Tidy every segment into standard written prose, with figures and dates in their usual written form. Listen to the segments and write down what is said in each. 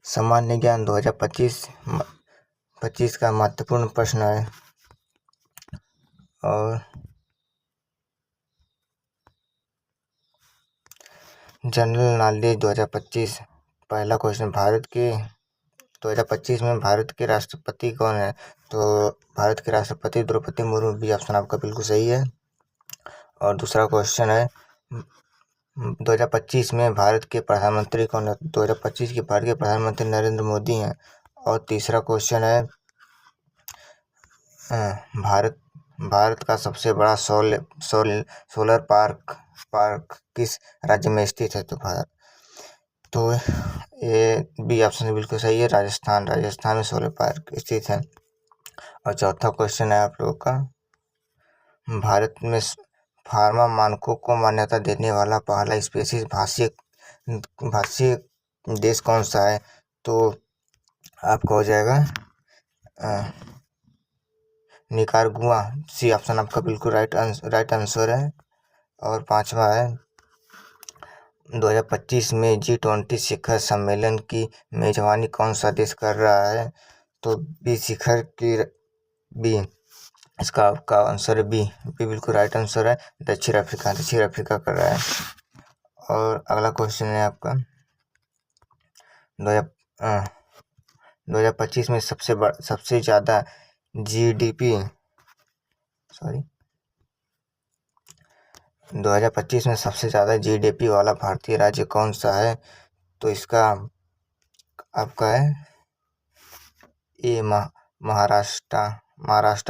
सामान्य ज्ञान 2025 का महत्वपूर्ण प्रश्न है। और जनरल नॉलेज 2025 पहला क्वेश्चन, 2025 में भारत के राष्ट्रपति कौन है? तो भारत के राष्ट्रपति द्रौपदी मुर्मू, बी ऑप्शन आपका बिल्कुल सही है। और दूसरा क्वेश्चन है 2025 में भारत के प्रधानमंत्री कौन है? 2025 के भारत के प्रधानमंत्री नरेंद्र मोदी हैं। और तीसरा क्वेश्चन है भारत का सबसे बड़ा सोलर पार्क किस राज्य में स्थित है? तो ये बी ऑप्शन बिल्कुल सही है, राजस्थान में सोलर पार्क स्थित है। और चौथा क्वेश्चन है आप लोगों का, भारत में फार्मा मानकों को मान्यता देने वाला पहला स्पेसिस भाषीय देश कौन सा है? तो आपका हो जाएगा निकारागुआ, सी ऑप्शन आपका बिल्कुल राइट आंसर है। और पांचवा है 2025 में G20 शिखर सम्मेलन की मेजबानी कौन सा देश कर रहा है? तो इसका आपका आंसर है बी बिल्कुल राइट आंसर है, दक्षिण अफ्रीका कर रहा है। और अगला क्वेश्चन है आपका 2025 में सबसे ज्यादा GDP 2025 में सबसे ज्यादा GDP वाला भारतीय राज्य कौन सा है? तो इसका आपका है ए महाराष्ट्र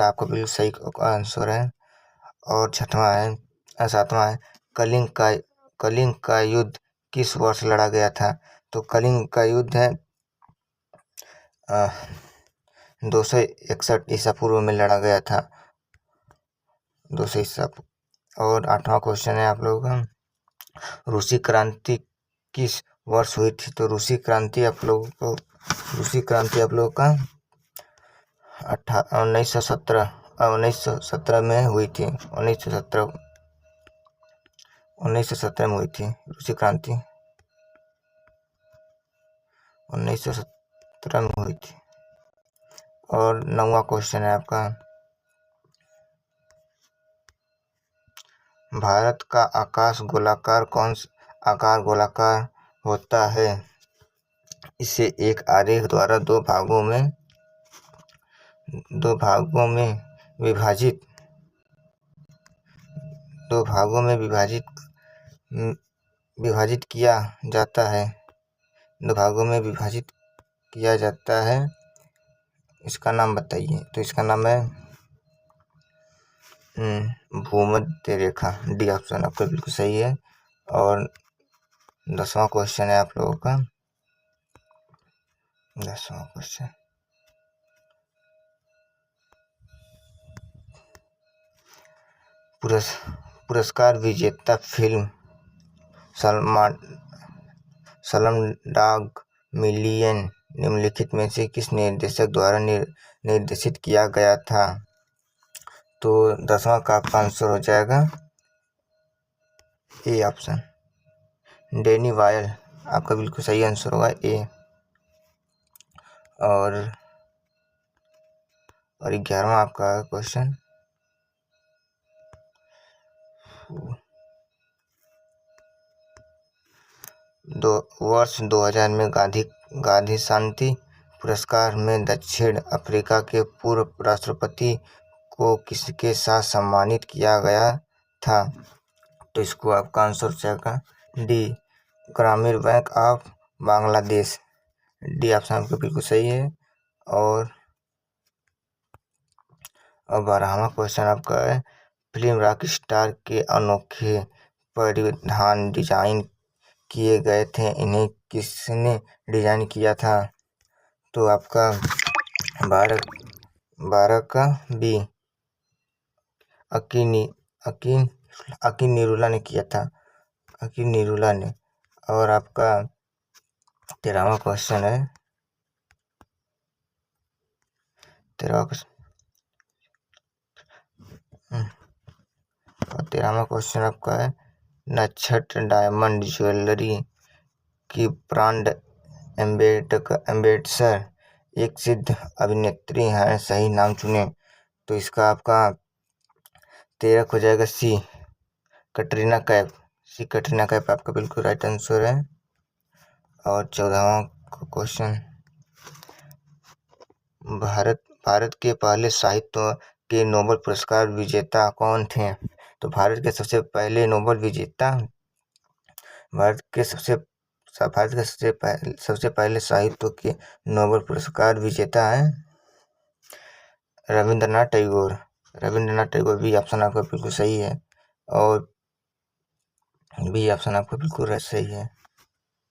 आपका बिल्कुल सही आंसर है। और सातवां है कलिंग का युद्ध किस वर्ष लड़ा गया था? तो कलिंग का युद्ध है 261 ईसा पूर्व में लड़ा गया था, 200 ईसा। और आठवां क्वेश्चन है आप लोगों का, रूसी क्रांति किस वर्ष हुई थी? तो रूसी क्रांति आप लोगों का 1917 में हुई थी। 1917 में हुई थी रूसी क्रांति, 1917 में हुई थी। और 9वां क्वेश्चन है आपका, भारत का आकाश गोलाकार होता है, इसे एक आरेख द्वारा दो भागों में विभाजित किया जाता है। 2 भागों में विभाजित किया जाता है, इसका नाम बताइए। तो इसका नाम है भूमध्य रेखा, डी ऑप्शन आपका बिल्कुल सही है। और 10वां क्वेश्चन है आप लोगों का, 10वां क्वेश्चन, पुरस्कार विजेता फिल्म स्लमडॉग मिलियन निम्नलिखित में से किस निर्देशक द्वारा निर्देशित किया गया था? तो 10वां का आपका आंसर हो जाएगा ए ऑप्शन, डैनी बॉयल, आपका बिल्कुल सही आंसर होगा ए। और 11वां आपका क्वेश्चन, वर्ष 2000 में गांधी शांति पुरस्कार में दक्षिण अफ्रीका के पूर्व राष्ट्रपति को किसके साथ सम्मानित किया गया था? तो इसको आपका आंसर हो जाएगा डी, ग्रामीण bank of Bangladesh, D option आपका बिल्कुल सही है। और 12वां क्वेश्चन आपका है, फिल्म रॉकस्टार के अनोखे परिधान डिजाइन किए गए थे, इन्हें किसने डिजाइन किया था? तो आपका 12 का बी, अकीन निरुला ने किया था, अकीन निरुला ने। और आपका 13वां क्वेश्चन है, 13वां क्वेश्चन आपका है, नक्षत्र डायमंड ज्वेलरी की ब्रांड अम्बेडकर एक सिद्ध अभिनेत्री हैं, सही नाम चुने। तो इसका आपका 13 हो जाएगा सी, कटरीना कैफ। सी कटरीना कैफ आपका बिल्कुल राइट आंसर है। और 14वां क्वेश्चन, भारत के पहले साहित्य के नोबेल पुरस्कार विजेता कौन थे? तो भारत के सबसे पहले नोबेल विजेता, भारत के सबसे पहले साहित्य के नोबेल पुरस्कार विजेता है रविंद्रनाथ टैगोर। रविंद्रनाथ टैगोर भी ऑप्शन आपका बिल्कुल सही है, और बी ऑप्शन आपका बिल्कुल सही है।